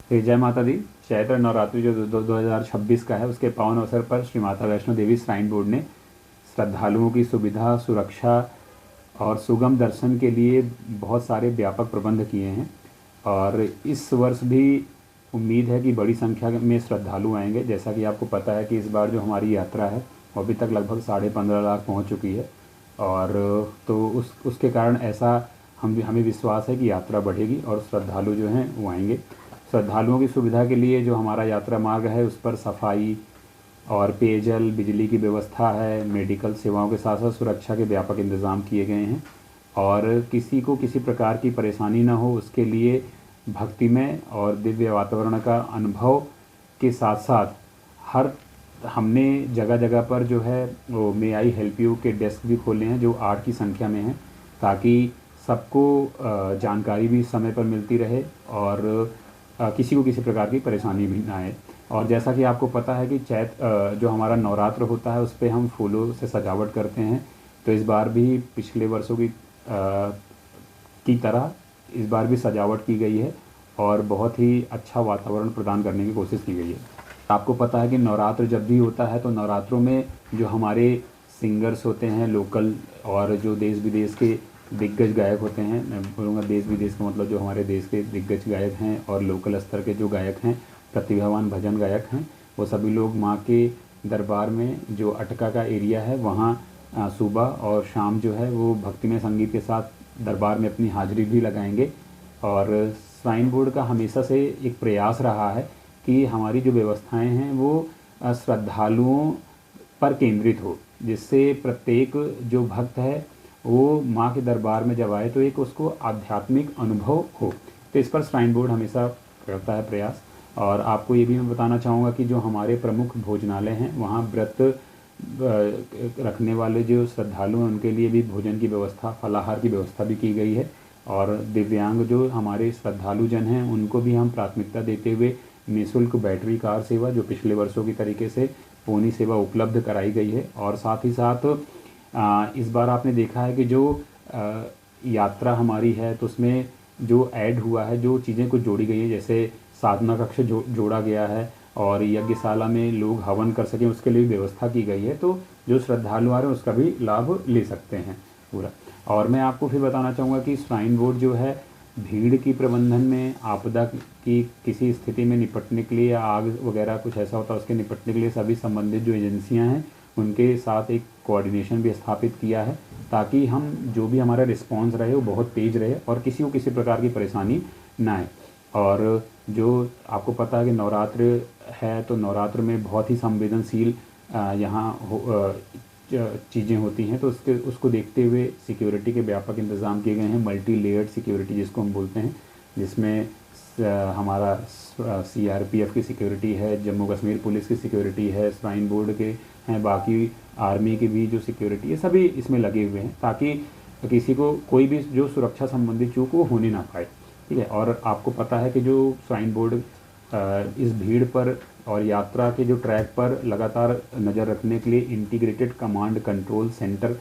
जय माता दी। चैत्र नवरात्रि जो 2026 का है, उसके पावन अवसर पर श्री माता वैष्णो देवी श्राइन बोर्ड ने श्रद्धालुओं की सुविधा, सुरक्षा और सुगम दर्शन के लिए बहुत सारे व्यापक प्रबंध किए हैं। और इस वर्ष भी उम्मीद है कि बड़ी संख्या में श्रद्धालु आएंगे। जैसा कि आपको पता है कि इस बार जो हमारी यात्रा है वो अभी तक लगभग 15.5 लाख पहुंच चुकी है। और तो उसके कारण ऐसा हमें विश्वास है कि यात्रा बढ़ेगी और श्रद्धालु जो हैं वो आएंगे। श्रद्धालुओं की सुविधा के लिए जो हमारा यात्रा मार्ग है उस पर सफाई और पेयजल, बिजली की व्यवस्था है। मेडिकल सेवाओं के साथ साथ सुरक्षा के व्यापक इंतज़ाम किए गए हैं। और किसी को किसी प्रकार की परेशानी न हो, उसके लिए भक्तिमय और दिव्य वातावरण का अनुभव के साथ साथ हमने जगह जगह पर जो है वो मे आई हेल्प यू के डेस्क भी खोले हैं, जो 8 की संख्या में हैं, ताकि सबको जानकारी भी समय पर मिलती रहे और किसी को किसी प्रकार की परेशानी भी ना आए। और जैसा कि आपको पता है कि जो हमारा नवरात्र होता है उस पर हम फूलों से सजावट करते हैं। तो इस बार भी पिछले वर्षों की तरह इस बार भी सजावट की गई है और बहुत ही अच्छा वातावरण प्रदान करने की कोशिश की गई है। आपको पता है कि नवरात्र जब भी होता है तो नवरात्रों में जो हमारे सिंगर्स होते हैं लोकल, और जो देश विदेश के दिग्गज गायक होते हैं, मैं बोलूँगा देश विदेश का मतलब जो हमारे देश के दिग्गज गायक हैं और लोकल स्तर के जो गायक हैं, प्रतिभावान भजन गायक हैं, वो सभी लोग माँ के दरबार में जो अटका का एरिया है वहाँ सुबह और शाम जो है वो भक्तिमय संगीत के साथ दरबार में अपनी हाजिरी भी लगाएंगे। और श्राइन बोर्ड का हमेशा से एक प्रयास रहा है कि हमारी जो व्यवस्थाएं हैं वो श्रद्धालुओं पर केंद्रित हो, जिससे प्रत्येक जो भक्त है वो माँ के दरबार में जब आए तो एक उसको आध्यात्मिक अनुभव हो। तो इस पर श्राइन बोर्ड हमेशा करता है प्रयास। और आपको ये भी मैं बताना चाहूँगा कि जो हमारे प्रमुख भोजनालय हैं वहाँ व्रत रखने वाले जो श्रद्धालु हैं उनके लिए भी भोजन की व्यवस्था, फलाहार की व्यवस्था भी की गई है। और दिव्यांग जो हमारे श्रद्धालु जन हैं उनको भी हम प्राथमिकता देते हुए निःशुल्क बैटरी कार सेवा, जो पिछले वर्षों की तरीके से पोनी सेवा उपलब्ध कराई गई है। और साथ ही साथ इस बार आपने देखा है कि जो यात्रा हमारी है तो उसमें जो ऐड हुआ है, जो चीज़ें कुछ जोड़ी गई है, जैसे साधना कक्ष जोड़ा गया है और यज्ञशाला में लोग हवन कर सकें उसके लिए व्यवस्था की गई है। तो जो श्रद्धालु आ रहे हैं उसका भी लाभ ले सकते हैं पूरा। और मैं आपको फिर बताना चाहूँगा कि श्राइन बोर्ड जो है भीड़ की प्रबंधन में, आपदा की किसी स्थिति में निपटने के लिए, आग वगैरह कुछ ऐसा होता है उसके निपटने के लिए सभी संबंधित जो एजेंसियां हैं उनके साथ एक कोऑर्डिनेशन भी स्थापित किया है, ताकि हम जो भी हमारा रिस्पांस रहे वो बहुत तेज़ रहे और किसी को किसी प्रकार की परेशानी ना आए। और जो आपको पता है कि नवरात्र है तो नवरात्र में बहुत ही संवेदनशील यहाँ चीज़ें होती हैं, तो उसको देखते हुए सिक्योरिटी के व्यापक इंतज़ाम किए गए हैं। मल्टी लेयर्ड सिक्योरिटी जिसको हम बोलते हैं, जिसमें हमारा CRPF की सिक्योरिटी है, जम्मू कश्मीर पुलिस की सिक्योरिटी है, श्राइन बोर्ड के हैं, बाकी आर्मी की भी जो सिक्योरिटी है, सभी इसमें लगे हुए हैं ताकि किसी को कोई भी जो सुरक्षा संबंधी चूक वो होने ना पाए। ठीक है। और आपको पता है कि जो श्राइन बोर्ड इस भीड़ पर और यात्रा के जो ट्रैक पर लगातार नज़र रखने के लिए इंटीग्रेटेड कमांड कंट्रोल सेंटर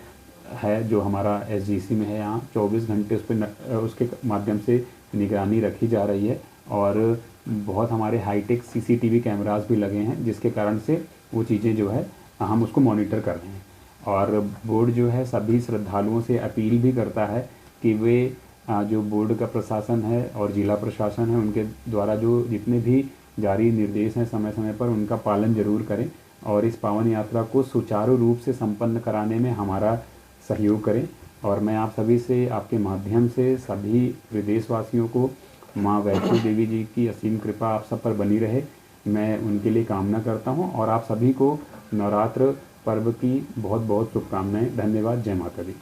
है, जो हमारा SGC में है, यहाँ 24 घंटे उस पर उसके माध्यम से निगरानी रखी जा रही है। और बहुत हमारे हाईटेक CCTV कैमरास भी लगे हैं, जिसके कारण से वो चीज़ें जो है हम उसको मॉनिटर कर रहे हैं। और बोर्ड जो है सभी श्रद्धालुओं से अपील भी करता है कि वे जो बोर्ड का प्रशासन है और जिला प्रशासन है उनके द्वारा जो जितने भी जारी निर्देश हैं समय समय पर उनका पालन जरूर करें और इस पावन यात्रा को सुचारू रूप से संपन्न कराने में हमारा सहयोग करें। और मैं आप सभी से, आपके माध्यम से सभी विदेशवासियों को माँ वैष्णो देवी जी की असीम कृपा आप सब पर बनी रहे, मैं उनके लिए कामना करता हूँ। और आप सभी को नवरात्र पर्व की बहुत बहुत शुभकामनाएं। धन्यवाद। जय माता दी।